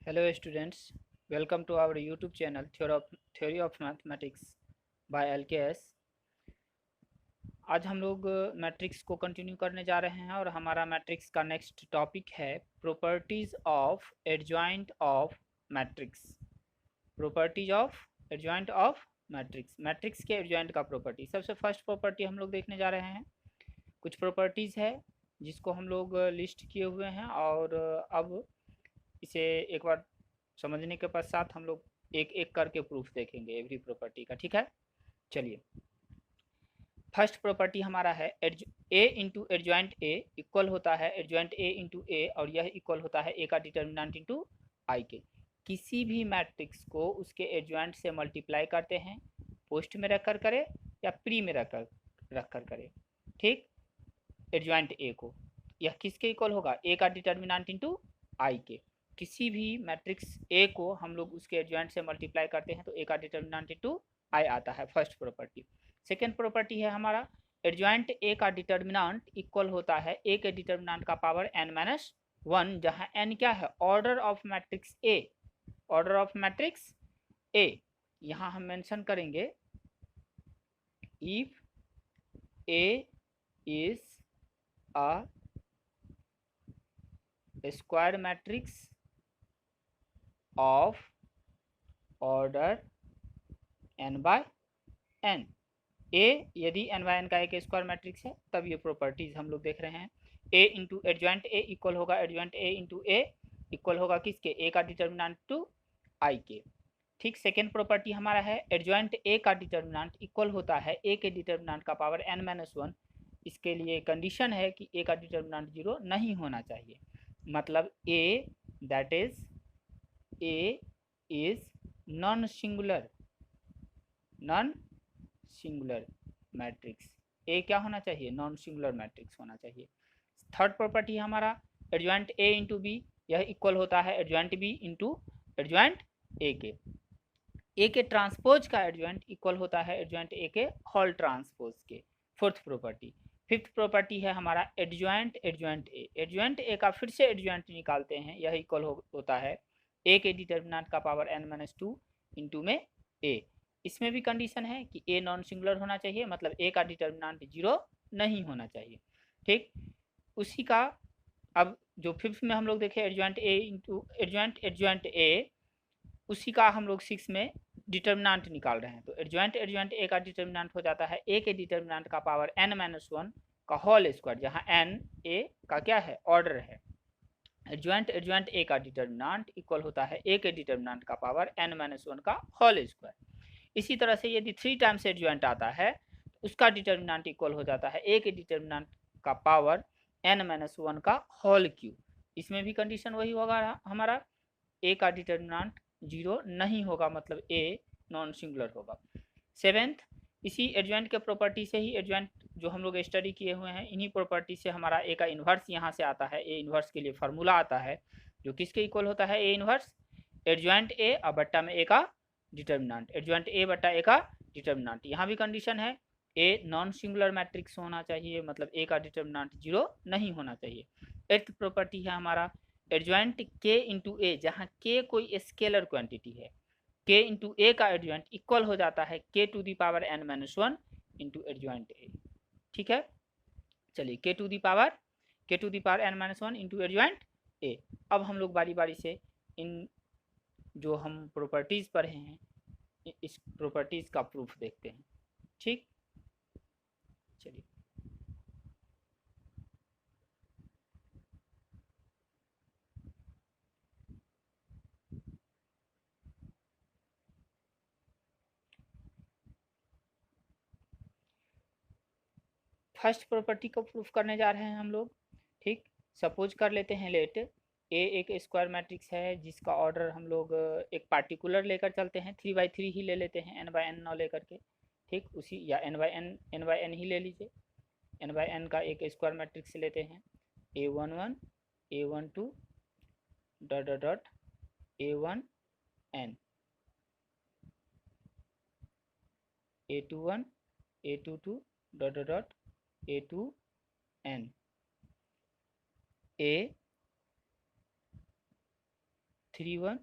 Hello students, welcome to our YouTube channel Theory of Mathematics by LKS। आज हम लोग matrix को continue करने जा रहे हैं और हमारा मैट्रिक्स का नेक्स्ट टॉपिक है properties of adjoint of matrix. Properties of adjoint of matrix, matrix के एडजॉइंट का प्रॉपर्टी। सबसे फर्स्ट प्रॉपर्टी हम लोग देखने जा रहे हैं। कुछ प्रॉपर्टीज है जिसको हम लोग लिस्ट किए हुए हैं और अब इसे एक बार समझने के पश्चात हम लोग एक एक करके प्रूफ देखेंगे एवरी प्रॉपर्टी का। ठीक है, चलिए। फर्स्ट प्रॉपर्टी हमारा है A into adjoint A equal होता है एडजॉइंट ए इंटू ए, और यह इक्वल होता है ए का डिटर्मिनेंट इंटू आई के। किसी भी मैट्रिक्स को उसके एडजॉइंट से मल्टीप्लाई करते हैं, पोस्ट में रखकर करे या प्री में रखकर करे। ठीक, एडजॉइंट ए को, यह किसके इक्वल होगा? ए का डिटर्मिनेंट इंटू आई के। किसी भी मैट्रिक्स ए को हम लोग उसके एडजॉइंट से मल्टीप्लाई करते हैं तो ए का डिटर्मिनेंट इंटू आई आता है, फर्स्ट प्रॉपर्टी। सेकेंड प्रॉपर्टी है हमारा एडजॉइंट ए का डिटर्मिनेंट इक्वल होता है ए के डिटर्मिनेंट का पावर n माइनस वन, जहां n क्या है? Order of matrix A, order of matrix A. यहां हम मेंशन करेंगे if A is a square matrix of order n by n। A यदि n बाय n का एक स्क्वायर मैट्रिक्स है तब ये प्रॉपर्टीज हम लोग देख रहे हैं। A into adjoint A equal होगा adjoint A into A equal होगा किसके? ए का डिटर्मिनेंट टू आई के। ठीक, सेकेंड प्रॉपर्टी हमारा है एडजॉइंट ए का डिटर्मिनेंट इक्वल होता है ए के डिटर्मिनेंट का पावर n माइनस वन। इसके लिए कंडीशन है कि ए का डिटर्मिनेंट जीरो नहीं होना चाहिए, मतलब A that is A is non singular, non singular matrix. A क्या होना चाहिए? नॉन सिंगुलर मैट्रिक्स होना चाहिए। थर्ड प्रॉपर्टी है हमारा एडजॉइंट ए इंटू बी, यह इक्वल होता है adjoint B into adjoint A के। ए के ट्रांसपोज का एडजॉइंट इक्वल होता है एडजॉइंट ए के होल ट्रांसपोज के, फोर्थ प्रॉपर्टी। फिफ्थ प्रॉपर्टी है हमारा adjoint adjoint A, adjoint A का फिर से एडजॉइंट निकालते हैं, यह इक्वल होता है ए के डिटर्मिनेंट का power n minus two into में ए। इसमें भी कंडीशन है कि ए नॉन सिंगुलर होना चाहिए, मतलब ए का डिटर्मिनेंट जीरो नहीं होना चाहिए। ठीक, उसी का अब जो फिफ्थ में हम लोग देखें एडजॉइंट ए इंटू एडजॉइंट ए, उसी का हम लोग सिक्स में डिटर्मिनेंट निकाल रहे हैं। तो एडजॉइंट ए का डिटर्मिनेंट हो जाता है ए के डिटर्मिनेंट का पावर n माइनस वन का होल स्क्वायर, जहाँ n ए का क्या है? ऑर्डर है। एडजॉइंट ए का डिटर्मिनेंट इक्वल होता है ए के डिटर्मिनेंट का पावर n माइनस वन का होल स्क्वायर। इसी तरह से यदि थ्री टाइम्स एडजॉइंट आता है तो उसका डिटर्मिनेंट इक्वल हो जाता है ए के डिटर्मिनेंट का पावर n माइनस वन का होल क्यूब। इसमें भी कंडीशन वही होगा हमारा, ए का डिटर्मिनेंट जीरो नहीं होगा, मतलब ए नॉन सिंगुलर होगा। सेवेंथ, इसी एडजॉइंट के प्रॉपर्टी से ही एडजॉइंट जो हम लोग स्टडी किए हुए हैं, इन्हीं प्रॉपर्टी से हमारा ए का इन्वर्स यहाँ से आता है। ए इन्वर्स के लिए फार्मूला आता है जो किसके इक्वल होता है? ए इन्वर्स एडजॉइंट ए और बट्टा में ए का डिटर्मिनेंट, एडजॉइंट ए बट्टा ए का डिटर्मिनेंट। यहाँ भी कंडीशन है ए नॉन सिंगुलर मैट्रिक्स होना चाहिए, मतलब ए का डिटर्मिनेंट जीरो नहीं होना चाहिए। एट्थ प्रॉपर्टी है हमारा एडजॉइंट के इंटू ए, जहाँ के कोई स्केलर क्वांटिटी है, के इंटू ए का एडजॉइंट इक्वल हो जाता है के to the power n minus one into adjoint A. ठीक है, चलिए के to the power n minus one into adjoint A. अब हम लोग बारी बारी से इन जो हम प्रॉपर्टीज पढ़े हैं इस प्रॉपर्टीज का प्रूफ देखते हैं। ठीक, चलिए। फर्स्ट प्रॉपर्टी को प्रूफ करने जा रहे हैं हम लोग। ठीक, सपोज कर लेते हैं लेट ए एक स्क्वायर मैट्रिक्स है जिसका ऑर्डर हम लोग एक पार्टिकुलर लेकर चलते हैं, 3 by 3 ही ले लेते हैं, n by n ना लेकर के। ठीक, उसी या n by n ही ले लीजिए। n by n का एक स्क्वायर मैट्रिक्स लेते हैं, a11 a12 dot dot dot a1n, a21 a22 dot dot dot a2n, a3 A31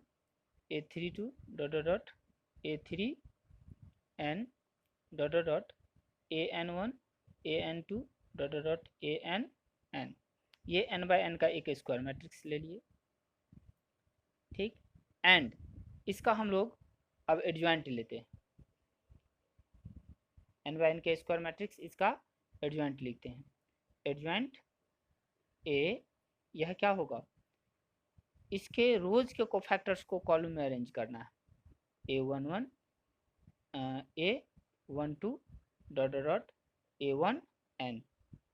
A32 dot dot dot A3n dot dot dot AN1 AN2 dot dot dot ANn, ये n by n का एक square matrix ले लिए, ठीक। And इसका हम लोग अब एडजॉइंट लेते हैं, n बाय n के स्क्वायर मैट्रिक्स, इसका एडजॉइंट लिखते हैं। एडजॉइंट ए, यह क्या होगा, इसके रोज के कोफैक्टर्स को कॉलम में अरेंज करना है। A11 A12 dot dot dot A1n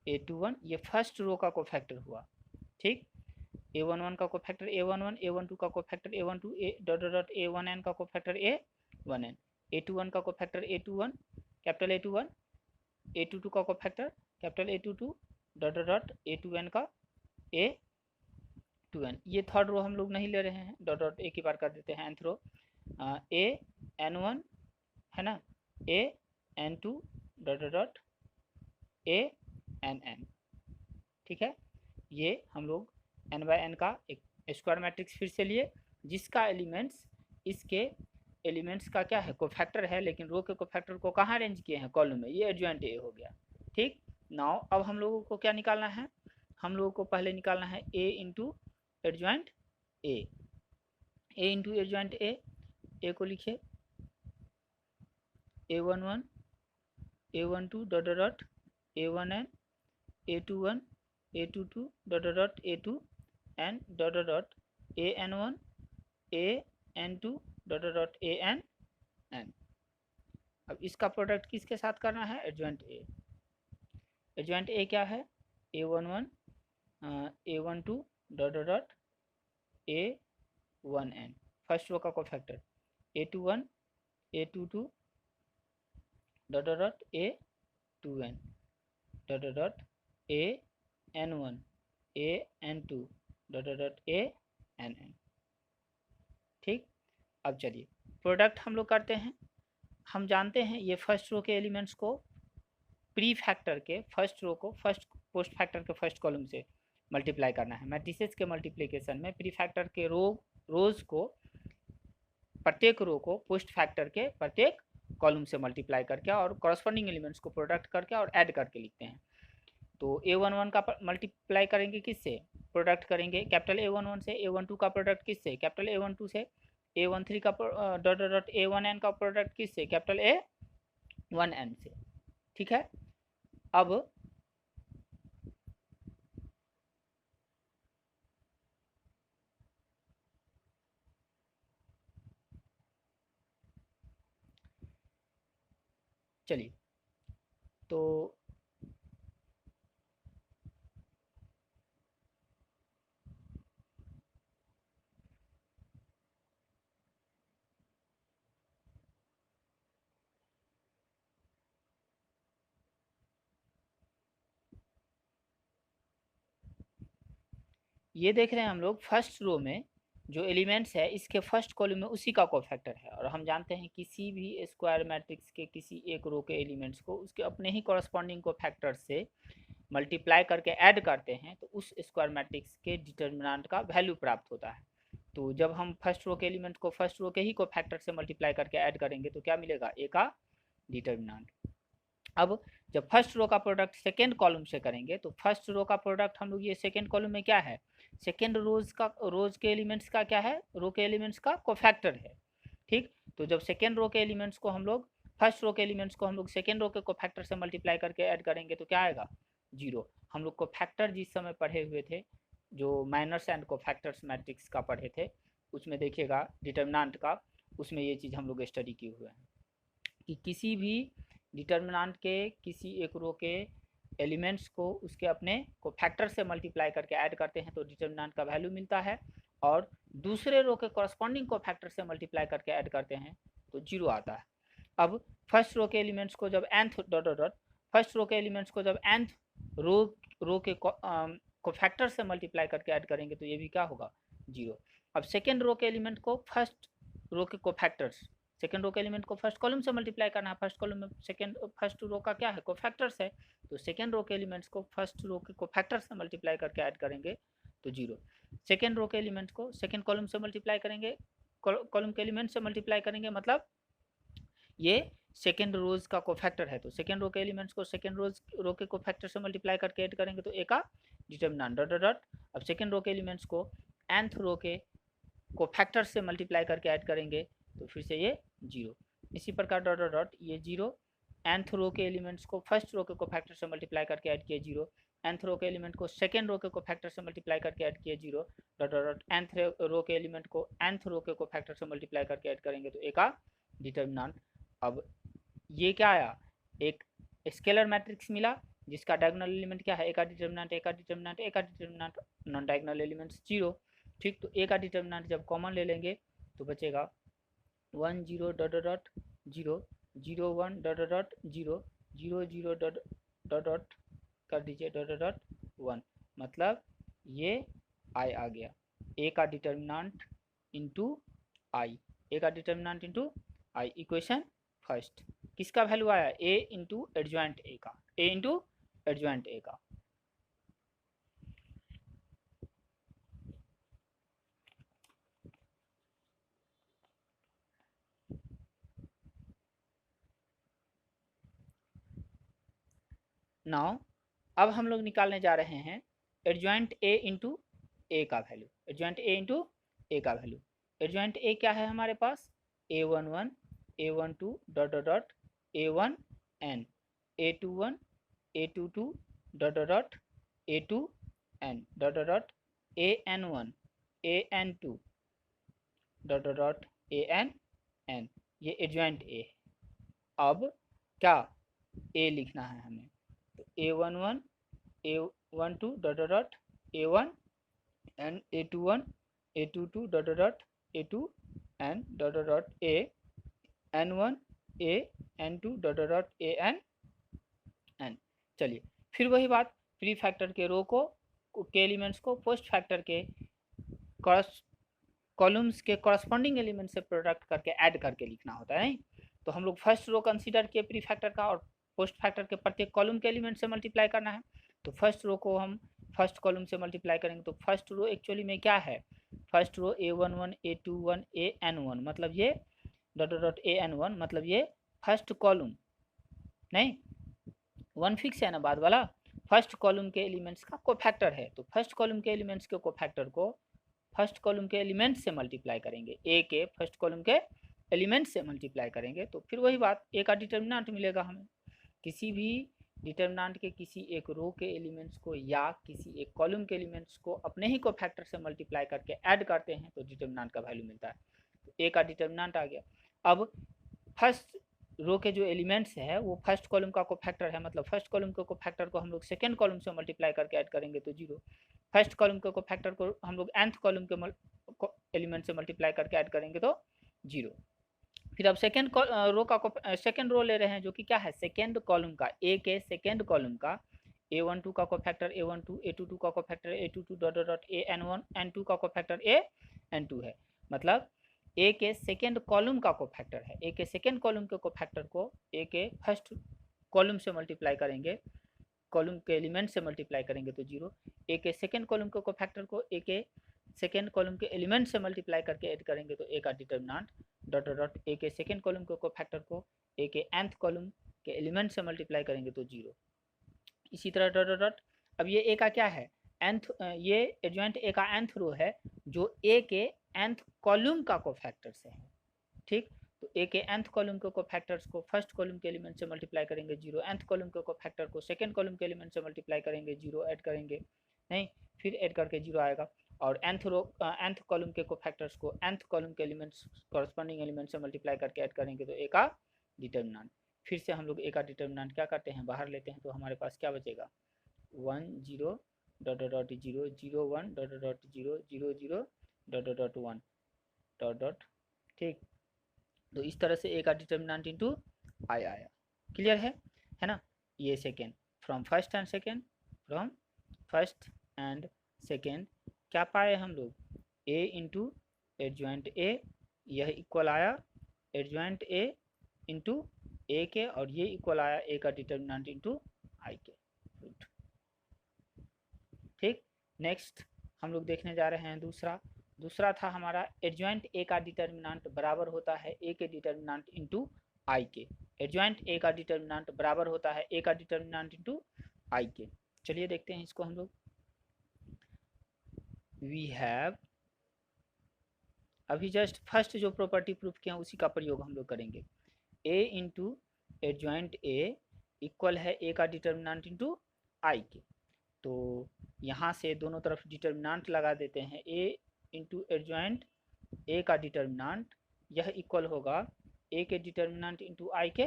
A21, ये फर्स्ट रो का कोफैक्टर हुआ, ठीक। A11 का कोफैक्टर A11, A12 का cofactor A12, dot dot dot A1n का कोफैक्टर A1n, A21 का cofactor A21 capital A21, A22 का cofactor capital A22 dot dot dot A2n का A2n। ये थर्ड रो हम लोग नहीं ले रहे हैं, डॉट डॉट एक ही बार कर देते हैं, nth रो AN1 है ना, AN2 dot dot dot ANn, ठीक है। ये हम लोग n बाय n का एक स्क्वायर मैट्रिक्स फिर से लिए, जिसका एलिमेंट्स इसके एलिमेंट्स का क्या है, कोफैक्टर है, लेकिन रो के कोफैक्टर को कहाँ अरेंज किए हैं, कॉलम में। ये एडजॉइंट ए हो गया, ठीक। नाउ अब हम लोगों को क्या निकालना है, हम लोगों को पहले निकालना है A into adjoint A. A into adjoint A को लिखिए A11 A12 dot dot dot A1n A21 A22 dot dot dot A2n dot dot dot AN1 AN2 dot dot dot ANn। अब इसका प्रोडक्ट किसके साथ करना है, एडजॉइंट ए। एडजॉइंट ए क्या है, A11 A12 dot dot dot A1n, first row का cofactor A21 A22 dot dot dot A2n dot dot dot AN1 AN2 dot dot dot ANn, ठीक। अब चलिए प्रोडक्ट हम लोग करते हैं। हम जानते हैं ये फर्स्ट रो के एलिमेंट्स को प्री फैक्टर के फर्स्ट रो को फर्स्ट पोस्ट फैक्टर के फर्स्ट कॉलम से मल्टीप्लाई करना है। मैट्रिसेस के मल्टीप्लिकेशन में प्री फैक्टर के रोज को, प्रत्येक रो को पोस्ट फैक्टर के प्रत्येक कॉलम से मल्टीप्लाई करके और कॉरस्पॉन्डिंग एलिमेंट्स को प्रोडक्ट करके और ऐड करके लिखते हैं। तो A11 का मल्टीप्लाई करेंगे किससे, प्रोडक्ट करेंगे कैपिटल A11 से, A12 का प्रोडक्ट किससे, कैपिटल A12 से, A13 का डॉट डॉट डॉट A1n का प्रोडक्ट किससे, कैपिटल A1n से, ठीक है। अब चलिए तो ये देख रहे हैं हम लोग फर्स्ट रो में जो एलिमेंट्स है इसके फर्स्ट कॉलम में उसी का कोफैक्टर है, और हम जानते हैं किसी भी स्क्वायर मैट्रिक्स के किसी एक रो के एलिमेंट्स को उसके अपने ही कॉरस्पॉन्डिंग कोफैक्टर से मल्टीप्लाई करके ऐड करते हैं तो उस स्क्वायर मैट्रिक्स के डिटर्मिनेंट का वैल्यू प्राप्त होता है। तो जब हम फर्स्ट रो के एलिमेंट को फर्स्ट रो के ही कोफैक्टर से मल्टीप्लाई करके ऐड करेंगे तो क्या मिलेगा, ए का डिटर्मिनेंट। अब जब फर्स्ट रो का प्रोडक्ट सेकेंड कॉलम से करेंगे तो फर्स्ट रो का प्रोडक्ट हम लोग, ये सेकेंड कॉलम में क्या है, सेकेंड रोज के एलिमेंट्स का क्या है, रो के एलिमेंट्स का कोफैक्टर है, ठीक। तो जब सेकेंड रो के एलिमेंट्स को हम लोग फर्स्ट रो के एलिमेंट्स को हम लोग सेकेंड रो के कोफैक्टर से मल्टीप्लाई करके ऐड करेंगे तो क्या आएगा, 0। हम लोग कोफैक्टर जिस समय पढ़े हुए थे, जो माइनर्स एंड कोफैक्टर्स मैट्रिक्स का पढ़े थे, उसमें देखिएगा डिटर्मिनेंट का, उसमें ये चीज़ हम लोग स्टडी किए हुए हैं कि किसी भी डिटर्मिनेंट के किसी एक रो के एलिमेंट्स को उसके अपने कोफैक्टर से मल्टीप्लाई करके ऐड करते हैं तो डिटर्मिनेंट का वैल्यू मिलता है, और दूसरे रो के कॉरस्पॉन्डिंग कोफैक्टर से मल्टीप्लाई करके ऐड करते हैं तो 0 आता है। अब फर्स्ट रो के एलिमेंट्स को जब nth dot dot first row के एलिमेंट्स को जब nth रो के कोफैक्टर से मल्टीप्लाई करके ऐड करेंगे तो ये भी क्या होगा, 0। अब सेकेंड रो के एलिमेंट को फर्स्ट रो के कोफैक्टर्स, सेकेंड रो के एलिमेंट को फर्स्ट कॉलम से मल्टीप्लाई करना है, फर्स्ट कॉलम में फर्स्ट रो का क्या है, कोफैक्टर्स है, तो सेकेंड रो के एलिमेंट्स को फर्स्ट रो के कोफैक्टर से मल्टीप्लाई करके ऐड करेंगे तो 0। सेकेंड रो के एलिमेंट को सेकेंड कॉलम से मल्टीप्लाई करेंगे, कॉलम के एलिमेंट से मल्टीप्लाई करेंगे, मतलब ये सेकेंड रोज का कोफैक्टर है, तो सेकेंड रो के एलिमेंट्स को सेकेंड रो के कोफैक्टर से मल्टीप्लाई करके ऐड करेंगे तो ए का डिटर्मिनेंट डॉट डॉट डॉट। अब सेकेंड रो के एलिमेंट्स को nth रो के कोफैक्टर से मल्टीप्लाई करके ऐड करेंगे तो फिर से ये 0। इसी प्रकार डॉट डॉट डॉट ये 0, nth रो के एलिमेंट्स को फर्स्ट रो के कोफैक्टर से मल्टीप्लाई करके ऐड किए 0, nth रो के एलिमेंट को सेकेंड रो के कोफैक्टर से मल्टीप्लाई करके ऐड किए 0 डॉट डॉट डॉट। nth रो के एलिमेंट को nth रो के कोफैक्टर से मल्टीप्लाई करके ऐड करेंगे तो ए का डिटर्मिनेंट। अब ये क्या आया, एक स्केलर मैट्रिक्स मिला जिसका डायगोनल एलिमेंट क्या है, ए का डिटर्मिनेंट, ए का डिटर्मिनेंट, ए का डिटर्मिनेंट, नॉन डायगोनल एलिमेंट्स 0। ठीक, तो ए का डिटर्मिनेंट जब कॉमन ले लेंगे तो बचेगा 1 0 dot dot dot 0 0 1 dot dot dot 0 0 0 dot dot dot कर दीजिए डॉट डॉट डॉट 1, मतलब ये आई आ गया, ए का डिटर्मिनेंट इंटू आई, ए का डिटर्मिनेंट इंटू आई। इक्वेशन फर्स्ट किसका वैल्यू आया, ए इंटू एडजॉइंट ए का, ए इंटू एडजॉइंट ए का। नाउ अब हम लोग निकालने जा रहे हैं एडजॉइंट ए इंटू ए का वैल्यू, एडजॉइंट ए इंटू ए का वैल्यू। एडजॉइंट ए क्या है हमारे पास, a11 a12 dot dot dot a1 n, a21 a22 dot dot dot a2 n dot dot dot an1 an2 dot dot dot an n। ये adjoint A है। अब क्या ए लिखना है हमें, तो a11 a12 dot dot dot a1 n a21 a22 dot dot dot a2 n dot dot dot a n1 a n2 dot dot dot a n n। चलिए फिर वही बात, प्री फैक्टर के रो को के एलिमेंट्स को पोस्ट फैक्टर के columns के कॉरस्पॉन्डिंग एलिमेंट से प्रोडक्ट करके ऐड करके लिखना होता है। तो हम लोग फर्स्ट रो कंसीडर किए प्री फैक्टर का और पोस्ट फैक्टर के प्रत्येक कॉलम के एलिमेंट से मल्टीप्लाई करना है। तो फर्स्ट रो को हम फर्स्ट कॉलम से मल्टीप्लाई करेंगे, तो फर्स्ट रो एक्चुअली में क्या है, first row a11 a21 an1, मतलब ये डॉट डॉट डॉट an1, मतलब ये फर्स्ट कॉलम नहीं, वन फिक्स है ना बाद वाला, फर्स्ट कॉलम के एलिमेंट्स का कोफैक्टर है। तो फर्स्ट कॉलम के एलिमेंट्स के कोफैक्टर को फर्स्ट कॉलम के एलिमेंट से मल्टीप्लाई करेंगे, ए के फर्स्ट कॉलम के एलिमेंट से मल्टीप्लाई करेंगे तो फिर वही बात, ए का डिटर्मिनेंट मिलेगा हमें। किसी भी डिटर्मिनेंट के किसी एक रो के एलिमेंट्स को या किसी एक कॉलम के एलिमेंट्स को अपने ही कोफैक्टर से मल्टीप्लाई करके ऐड करते हैं तो डिटर्मिनेंट का वैल्यू मिलता है। तो ए का डिटर्मिनेंट आ गया। अब फर्स्ट रो के जो एलिमेंट्स है वो फर्स्ट कॉलम का कोफैक्टर है, मतलब फर्स्ट कॉलम के कोफैक्टर को हम लोग सेकेंड कॉलम से मल्टीप्लाई करके ऐड करेंगे तो 0। फर्स्ट कॉलम के कोफैक्टर को हम लोग nth कॉलम के एलिमेंट से मल्टीप्लाई करके ऐड करेंगे तो 0। फिर अब सेकेंड रो का सेकेंड रो ले रहे हैं जो कि क्या है, सेकेंड कॉलम का, ए के सेकेंड कॉलम का a12 का कोफैक्टर a12 a22 का cofactor a22 dot dot dot an1 n2 का कोफैक्टर an2 है, मतलब ए के सेकेंड कॉलम का कोफैक्टर है। ए के सेकेंड कॉलम के कोफैक्टर को ए के फर्स्ट कॉलम से मल्टीप्लाई करेंगे, कॉलम के एलिमेंट से मल्टीप्लाई करेंगे तो 0। ए के सेकेंड कॉलम के कोफैक्टर को ए के सेकेंड कॉलम के एलिमेंट से मल्टीप्लाई करके ऐड करेंगे तो ए का determinant dot dot dot A के सेकेंड कॉलम के कोफैक्टर को ए के nth कॉलम के एलिमेंट से मल्टीप्लाई करेंगे तो 0। इसी तरह डॉट डॉट डॉट। अब ये ए का क्या है, nth, ये एडजॉइंट ए का nth रो है जो ए के nth कॉलम का कोफैक्टर से है। ठीक, तो ए के nth कॉलम के कोफैक्टर्स को फर्स्ट कॉलम के एलिमेंट से मल्टीप्लाई करेंगे 0, nth कॉलम के कोफैक्टर को सेकंड कॉलम के एलिमेंट से मल्टीप्लाई करेंगे 0, ऐड करेंगे नहीं, फिर ऐड करके 0 आएगा। और nth कॉलम के कोफैक्टर्स को nth कॉलम के एलिमेंट्स कॉरस्पॉन्डिंग एलिमेंट से मल्टीप्लाई करके ऐड करेंगे तो ए का डिटर्मिनेंट। फिर से हम लोग ए का डिटर्मिनेंट क्या करते हैं, बाहर लेते हैं तो हमारे पास क्या बचेगा, 1 0 dot dot dot 0 0 1 dot dot 0 0 0 dot dot 1 dot dot. ठीक, तो इस तरह से ए का डिटर्मिनेंट इंटू आई आया। क्लियर है ना। ये second from first and second, from first and second क्या पाए हम लोग, ए इंटू एडजॉइंट ए, यह इक्वल आया एडजॉइंट ए इंटू ए के, और ये इक्वल आया ए का डिटर्मिनेंट इंटू आई के। ठीक, नेक्स्ट हम लोग देखने जा रहे हैं दूसरा था हमारा एडजॉइंट ए का डिटर्मिनेंट बराबर होता है ए के डिटर्मिनेंट इंटू आई के। एडजॉइंट ए का डिटर्मिनेंट बराबर होता है ए का डिटर्मिनेंट इंटू आई के। चलिए देखते हैं इसको हम लोग। वी हैव अभी जस्ट फर्स्ट जो प्रॉपर्टी प्रूफ किया उसी का प्रयोग हम लोग करेंगे। ए इंटू एडजॉइंट ए इक्वल है ए का डिटर्मिनेंट इंटू आई के। तो यहाँ से दोनों तरफ डिटर्मिनेंट लगा देते हैं। ए इंटू एडजॉइंट ए का डिटर्मिनेंट यह इक्वल होगा ए के डिटर्मिनेंट इंटू आई के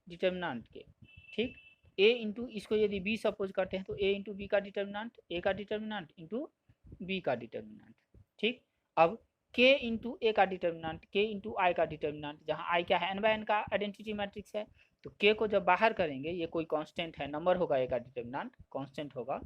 डिटर्मिनेंट के। ठीक, ए इंटू इसको यदि बी सपोज करते हैं तो ए इंटू बी का डिटर्मिनेंट ए का डिटर्मिनेंट इंटू बी का डिटर्मिनेंट। ठीक, अब के इंटू ए का डिटर्मिनेंट के इंटू आई का डिटर्मिनेंट, जहाँ आई क्या है एन बाय एन का आइडेंटिटी मैट्रिक्स है, तो के को जब बाहर करेंगे ये कोई कांस्टेंट है, नंबर होगा ए का डिटर्मिनेंट कांस्टेंट होगा।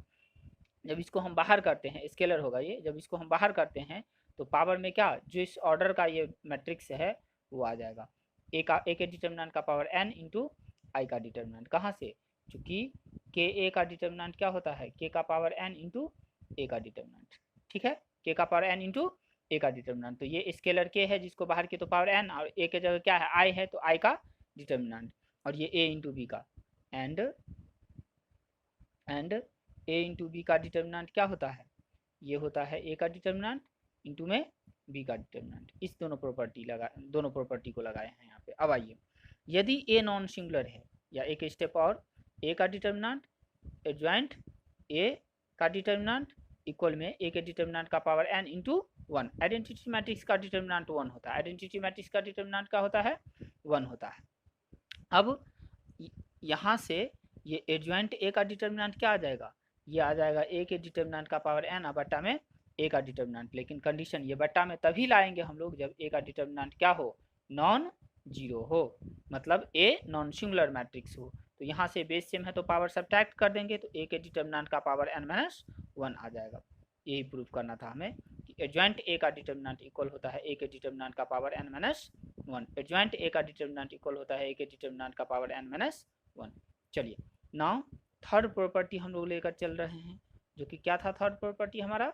जब इसको हम बाहर करते हैं स्केलर होगा ये, जब इसको हम बाहर करते हैं तो पावर में क्या जो इस ऑर्डर का ये मैट्रिक्स है वो आ जाएगा। ए के डिटर्मिनेंट का पावर एन इंटू आई का डिटर्मिनेंट। कहाँ से, चूंकि के ए का डिटर्मिनेंट क्या होता है के का पावर एन इंटू ए का डिटर्मिनेंट। ठीक है, के का पावर एन इंटू ए का डिटर्मिनेंट। तो ये स्केलर के है जिसको बाहर किया तो पावर एन, और ए के जगह क्या है आई है तो आई का डिटर्मिनेंट, और ये ए इंटू बी का एंड ए इंटू बी का डिटर्मिनेंट क्या होता है, ये होता है ए का डिटर्मिनेंट इंटू में बी का डिटर्मिनेंट। इस दोनों प्रॉपर्टी को लगाए हैं यहाँ पे। अब आइए, यदि ए नॉन सिंगुलर है, या एक स्टेप और, ए का डिटर्मिनेंट एडजॉइंट ए का डिटर्मिनेंट इक्वल में ए के डिटर्मिनेंट का power N into one. Identity matrix का डिटर्मिनेंट वन होता है, आइडेंटिटी मैट्रिक्स का डिटर्मिनेंट क्या होता है वन होता है। अब यहाँ से ये एडजॉइंट ए का डिटर्मिनेंट क्या आ जाएगा, ये आ जाएगा ए के डिटर्मिनेंट का पावर एन बट्टा में ए का डिटर्मिनेंट। लेकिन कंडीशन ये बट्टा में तभी लाएंगे हम लोग जब ए का डिटर्मिनेंट क्या हो, नॉन जीरो हो, मतलब ए नॉन सिंगुलर मैट्रिक्स हो। तो यहाँ से बेस सेम है तो पावर सब्ट्रैक्ट कर देंगे तो ए के डिटर्मिनेंट का पावर एन माइनस वन आ जाएगा। यही प्रूव करना था हमें कि एडजॉइंट ए का डिटर्मिनेंट इक्वल होता है ए के डिटर्मिनेंट का power N minus one. Adjoint A का डिटर्मिनेंट इक्वल होता है ए के डिटर्मिनेंट का पावर एन माइनस वन। चलिए नाउ थर्ड प्रॉपर्टी हम लोग लेकर चल रहे हैं, जो कि क्या था थर्ड प्रॉपर्टी हमारा,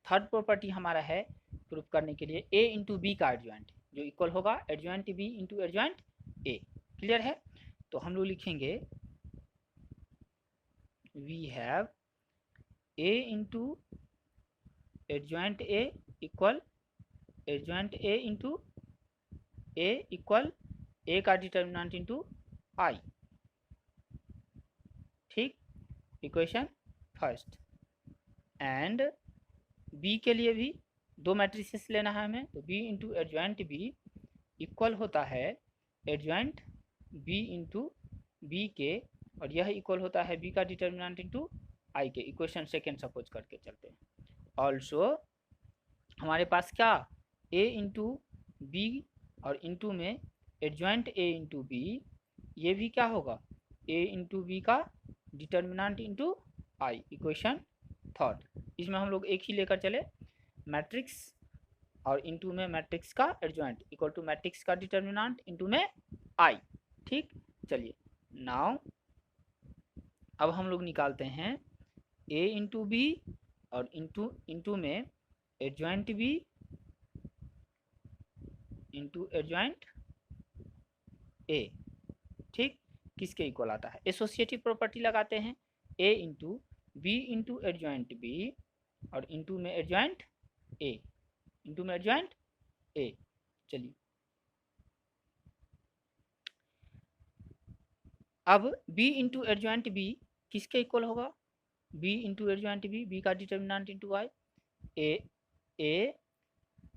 थर्ड प्रॉपर्टी हमारा है प्रूफ करने के लिए ए इंटू बी का एडजॉइंट, जो इक्वल होगा adjoint B into adjoint A. Clear है, तो हम लोग लिखेंगे we have A into adjoint A equal adjoint A into A equal A का डिटर्मिनेंट इंटू आई। ठीक, इक्वेशन फर्स्ट। एंड बी के लिए भी दो मैट्रिसेस लेना है हमें, तो B into adjoint B equal होता है एडजॉइंट बी इंटू बी के, और यह इक्वल होता है बी का डिटर्मिनेंट इंटू आई के। इक्वेशन सेकेंड सपोज करके चलते हैं। ऑल्सो हमारे पास क्या ए इंटू बी और इंटू में एडजॉइंट ए इंटू बी, ये भी क्या होगा ए इंटू बी का डिटर्मिनेंट इंटू आई। इक्वेशन थर्ड, इसमें हम लोग एक ही लेकर चले, मैट्रिक्स और इंटू में मैट्रिक्स का एडजॉइंट इक्वल टू मैट्रिक्स का डिटर्मिनेंट इंटू में आई। ठीक, चलिए नाउ अब हम लोग निकालते हैं ए इंटू बी और इंटू में adjoint B into adjoint A. ठीक, किसके इक्वल आता है, एसोसिएटिव प्रॉपर्टी लगाते हैं, A into B into adjoint B और इंटू में एडजॉइंट ए, इंटू में एडजॉइंट ए। चलिए अब b इंटू एडजॉइंट बी किसके इक्वल होगा, b into adjoint B, B का determinant into I, A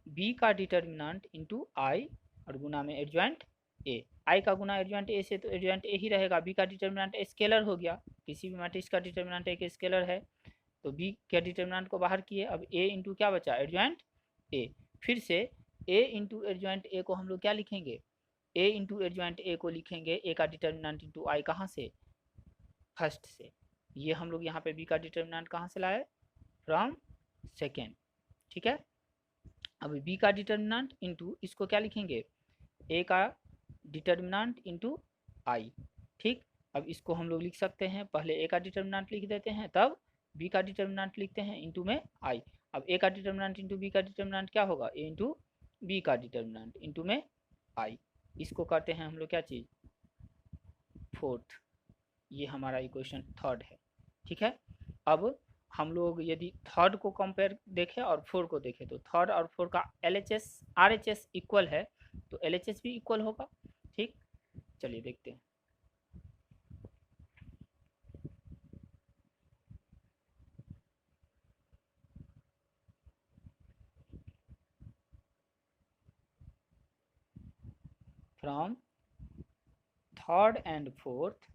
B का डिटर्मिनेंट इंटू आई और गुना में एडजॉइंट ए। आई का गुना एडजॉइंट ए से तो एडजॉइंट ए ही रहेगा, बी का डिटर्मिनेंट स्केलर हो गया, किसी भी मैट्रिक्स का डिटर्मिनेंट एक स्केलर है, तो बी के डिटर्मिनेंट को बाहर किए। अब ए इंटू क्या बचा एडजॉइंट ए, फिर से ए इंटू एडजॉइंट ए को हम लोग क्या लिखेंगे, ए इंटू एडजॉइंट ए को लिखेंगे ए का डिटर्मिनेंट इंटू आई, कहाँ से फर्स्ट से, ये हम लोग यहाँ पे बी का डिटर्मिनेंट कहाँ से लाए फ्रॉम सेकेंड। ठीक है, अब बी का डिटर्मिनेंट इंटू इसको क्या लिखेंगे ए का डिटर्मिनेंट इंटू आई। ठीक, अब इसको हम लोग लिख सकते हैं, पहले ए का डिटर्मिनेंट लिख देते हैं, तब बी का डिटर्मिनेंट लिखते हैं इंटू में आई। अब ए का डिटर्मिनेंट इंटू बी का डिटर्मिनेंट क्या होगा, ए इंटू बी का डिटर्मिनेंट इंटू में आई। इसको करते हैं हम लोग क्या चीज़, फोर्थ। ये हमारा इक्वेशन थर्ड है। ठीक है, अब हम लोग यदि थर्ड को कंपेयर देखें और फोर को देखें, तो थर्ड और फोर का LHS RHS इक्वल है, तो LHS भी इक्वल होगा। ठीक, चलिए देखते हैं। फ्रॉम थर्ड एंड फोर्थ,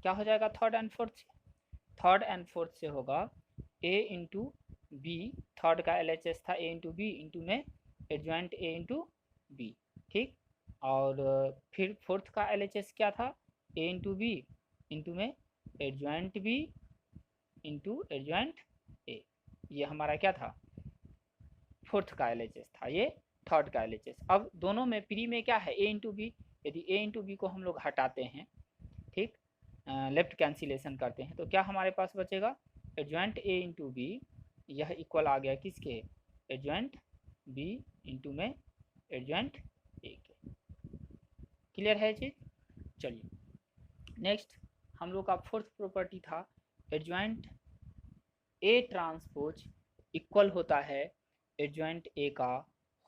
क्या हो जाएगा थर्ड एंड फोर्थ से, थर्ड एंड फोर्थ से होगा ए इंटू बी, थर्ड का LHS था ए इंटू बी इंटू में एडजॉइंट ए इंटू बी। ठीक, और फिर फोर्थ का LHS क्या था, ए इंटू बी इंटू में adjoint B into adjoint A. ये हमारा क्या था, फोर्थ का LHS था, ये थर्ड का LHS। अब दोनों में प्री में क्या है, ए इंटू बी, यदि ए इंटू बी को हम लोग हटाते हैं, ठीक, लेफ्ट कैंसिलेशन करते हैं, तो क्या हमारे पास बचेगा, एडजॉइंट ए इंटू बी, यह इक्वल आ गया किसके, एडजॉइंट बी इंटू में एडजॉइंट ए के। क्लियर है चीज। चलिए नेक्स्ट, हम लोग का फोर्थ प्रॉपर्टी था एडजॉइंट ए ट्रांसपोज इक्वल होता है एडजॉइंट ए का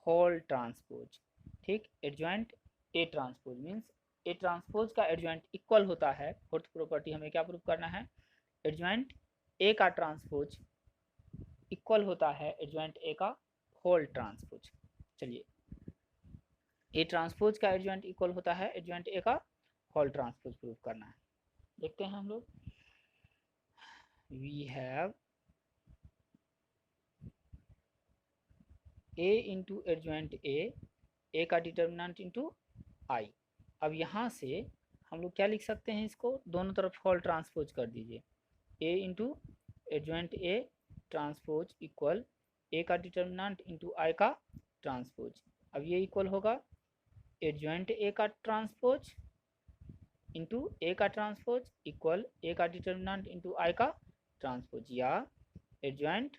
होल ट्रांसपोज। ठीक, adjoint A transpose means A transpose का एडजॉइंट इक्वल होता है, फोर्थ प्रॉपर्टी हमें क्या प्रूव करना है, एडजॉइंट ए का ट्रांसपोज इक्वल होता है एडजॉइंट ए का होल ट्रांसपोज। चलिए, ए ट्रांसपोज का एडजॉइंट इक्वल होता है एडजॉइंट ए का होल ट्रांसपोज प्रूव करना है। देखते हैं हम लोग, we have A into adjoint A का डिटर्मिनेंट इंटू आई। अब यहाँ से हम लोग क्या लिख सकते हैं, इसको दोनों तरफ होल ट्रांसपोज कर दीजिए, A into adjoint A transpose equal A का डिटर्मिनेंट इंटू आई का ट्रांसपोज। अब ये इक्वल होगा एडजॉइंट ए का ट्रांसपोज इंटू ए का ट्रांसपोज इक्वल ए का डिटर्मिनेंट इंटू आई का ट्रांसपोज, या एडजॉइंट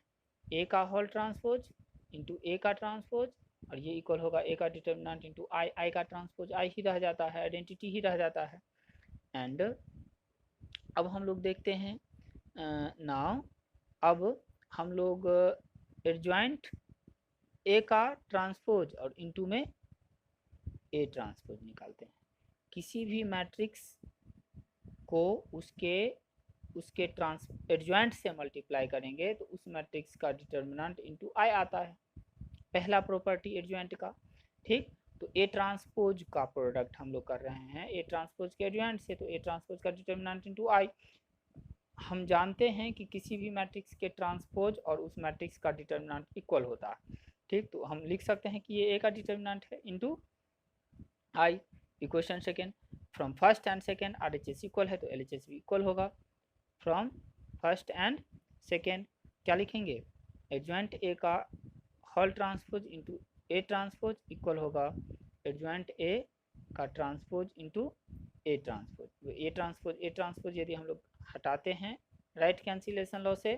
ए का होल ट्रांसपोज इंटू ए का ट्रांसपोज, और ये इक्वल होगा ए का डिटर्मिनेंट इंटू आई, आई का ट्रांसपोज आई ही रह जाता है, आइडेंटिटी ही रह जाता है। एंड अब हम लोग देखते हैं नाउ, अब हम लोग एडजॉइंट ए का ट्रांसपोज और इंटू में ए ट्रांसपोज निकालते हैं। किसी भी मैट्रिक्स को उसके उसके एडजॉइंट से मल्टीप्लाई करेंगे तो उस मैट्रिक्स का डिटर्मिनेंट इंटू आई आता है, पहला प्रॉपर्टी एडजॉइंट का। ठीक, तो ए ट्रांसपोज का प्रोडक्ट हम लोग कर रहे हैं ए ट्रांसपोज के एडजॉइंट से, तो ए ट्रांसपोज का डिटर्मिनेंट इंटू आई। हम जानते हैं कि किसी भी मैट्रिक्स के ट्रांसपोज और उस मैट्रिक्स का डिटर्मिनेंट इक्वल होता है। ठीक, तो हम लिख सकते हैं कि ये ए का डिटर्मिनेंट है into I. Equation second, from first and second RHS equal है, तो LHS भी इक्वल होगा। फ्रॉम फर्स्ट एंड सेकेंड क्या लिखेंगे, एडजॉइंट ए का whole transpose into A transpose equal होगा एडजॉइंट ए का transpose into A transpose. A transpose यदि हम लोग हटाते हैं राइट कैंसिलेशन लॉ से,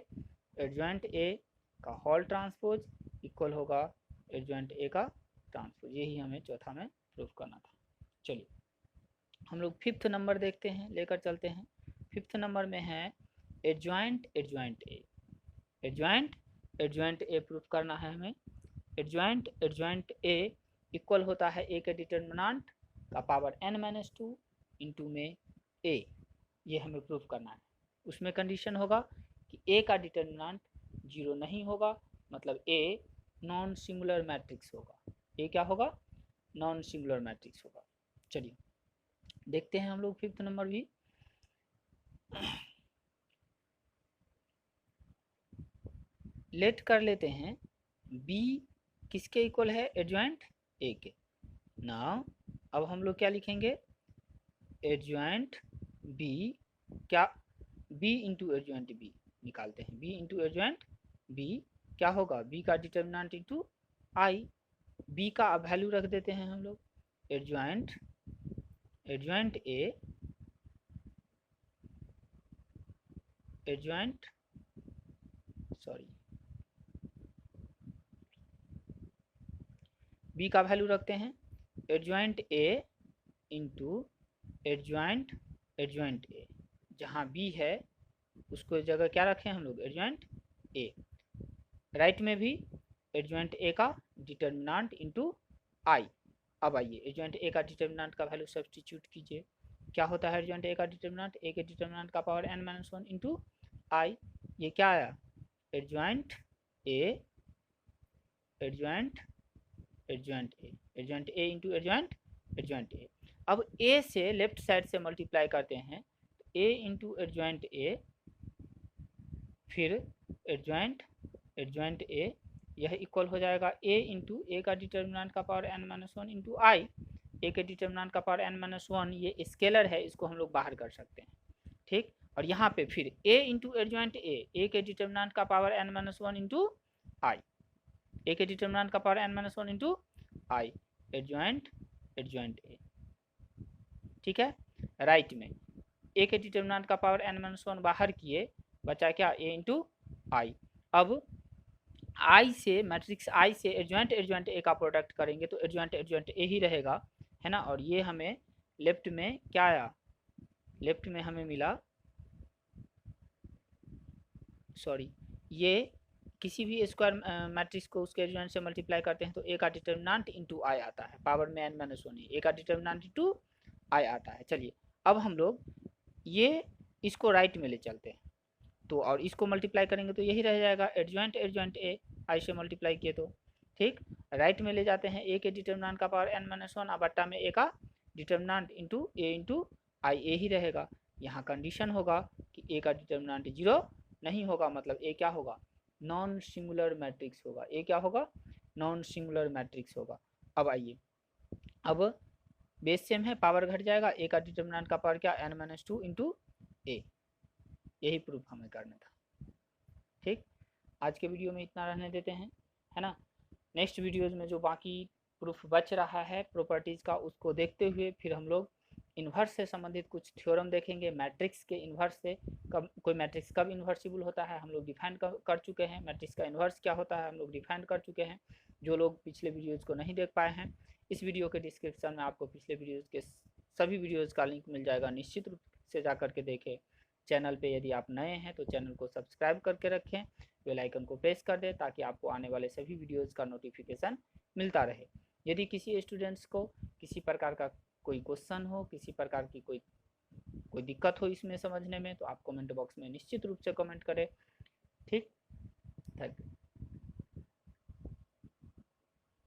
एडजॉइंट ए का होल ट्रांसपोज इक्वल होगा एडजॉइंट ए का ट्रांसपोज। यही हमें चौथा में प्रूफ करना था। चलिए हम लोग फिफ्थ नंबर देखते हैं, लेकर चलते हैं। फिफ्थ नंबर में है adjoint adjoint A, adjoint adjoint A proof करना है हमें। एडजॉइंट एडजॉइंट ए इक्वल होता है ए के डिटर्मिनेंट का पावर n-2 इंटू में ए, ये हमें प्रूफ करना है। उसमें कंडीशन होगा कि ए का डिटर्मिनेंट 0 नहीं होगा, मतलब ए नॉन सिंगुलर मैट्रिक्स होगा। ए क्या होगा, नॉन सिंगुलर मैट्रिक्स होगा। चलिए देखते हैं हम लोग फिफ्थ नंबर भी। लेट कर लेते हैं बी किसके इक्वल है, एडजॉइंट ए के। नाउ अब हम लोग क्या लिखेंगे, एडजॉइंट बी, क्या बी इंटू एडजॉइंट बी निकालते हैं, बी इंटू एडजॉइंट बी क्या होगा, बी का डिटर्मिनेंट इंटू आई। बी का अब वैल्यू रख देते हैं हम लोग, एडजॉइंट ए एडजॉइंट बी का वैल्यू रखते हैं एडजॉइंट ए इंटू एडजॉइंट ए, जहाँ बी है उसको जगह क्या रखें हम लोग एडजॉइंट ए। राइट में भी एडजॉइंट ए का डिटर्मिनेंट इंटू आई। अब आइए एडजॉइंट ए का डिटर्मिनेंट का वैल्यू सब्स्टिट्यूट कीजिए। क्या होता है एडजॉइंट ए का डिटर्मिनेंट? ए के डिटर्मिनेंट का power n minus one into I. ये क्या आया adjoint A adjoint A into adjoint A. अब ए से लेफ्ट साइड से मल्टीप्लाई करते हैं तो ए इंटू एडजॉइंट ए फिर एडजॉइंट ए, यह इक्वल हो जाएगा ए इंटू ए का डिटर्मिनेंट का power n minus one into I. A के डिटर्मिनेंट का पावर n माइनस वन ये स्केलर है, इसको हम लोग बाहर कर सकते हैं, ठीक। और यहाँ पे फिर ए इंटू एडजॉइंट ए के डिटर्मिनेंट का power n minus one into I. A के डिटर्मिनेंट का power n minus one into I adjoint A, ठीक है। राइट में ए के डिटर्मिनेंट का पावर n माइनस वन बाहर किए, बचा क्या ए इंटू आई। अब आई से मैट्रिक्स आई से एडजॉइंट ए का प्रोडक्ट करेंगे तो एडजॉइंट ए ही रहेगा, है ना। और ये हमें लेफ्ट में क्या आया, लेफ्ट में हमें मिला ये किसी भी स्क्वायर मैट्रिक्स को उसके एडजॉइंट से मल्टीप्लाई करते हैं तो ए का डिटर्मिनेंट इंटू आई आता है, पावर में n माइनस वन, ए का डिटर्मिनेंट इंटू आई आता है। चलिए अब हम लोग ये इसको राइट में ले चलते हैं तो, और इसको मल्टीप्लाई करेंगे तो यही रह जाएगा एडजॉइंट ए आई से मल्टीप्लाई किए तो, ठीक। राइट में ले जाते हैं ए के डिटर्मिनेंट का पावर n माइनस वन बट्टा में ए का डिटर्मिनेंट इंटू आई, ए ही रहेगा। यहाँ कंडीशन होगा कि ए का डिटर्मिनेंट जीरो नहीं होगा, मतलब ए क्या होगा नॉन सिंगुलर मैट्रिक्स होगा, ए क्या होगा नॉन सिंगुलर मैट्रिक्स होगा। अब आइए, अब बेस सेम है, पावर घट जाएगा, ए का डिटर्मिनेंट का पावर क्या n माइनस टू इंटू ए, यही प्रूफ हमें करना था, ठीक। आज के वीडियो में इतना रहने देते हैं, है ना। नेक्स्ट वीडियोज़ में जो बाकी प्रूफ बच रहा है प्रॉपर्टीज़ का, उसको देखते हुए फिर हम लोग इन्वर्स से संबंधित कुछ थ्योरम देखेंगे। मैट्रिक्स के इन्वर्स से कब कोई मैट्रिक्स कब इन्वर्सिबल होता है हम लोग डिफाइन कर चुके हैं, मैट्रिक्स का इन्वर्स क्या होता है हम लोग डिफाइन कर चुके हैं। जो लोग पिछले वीडियोज़ को नहीं देख पाए हैं, इस वीडियो के डिस्क्रिप्शन में आपको पिछले वीडियोज़ के सभी वीडियोज़ का लिंक मिल जाएगा, निश्चित रूप से जा करके देखें। चैनल पे यदि आप नए हैं तो चैनल को सब्सक्राइब करके रखें, बेल आइकन को प्रेस कर दें ताकि आपको आने वाले सभी वीडियोज़ का नोटिफिकेशन मिलता रहे। यदि किसी स्टूडेंट्स को किसी प्रकार का कोई क्वेश्चन हो, किसी प्रकार की कोई दिक्कत हो इसमें समझने में, तो आप कमेंट बॉक्स में निश्चित रूप से कमेंट करें, ठीक। Thank you.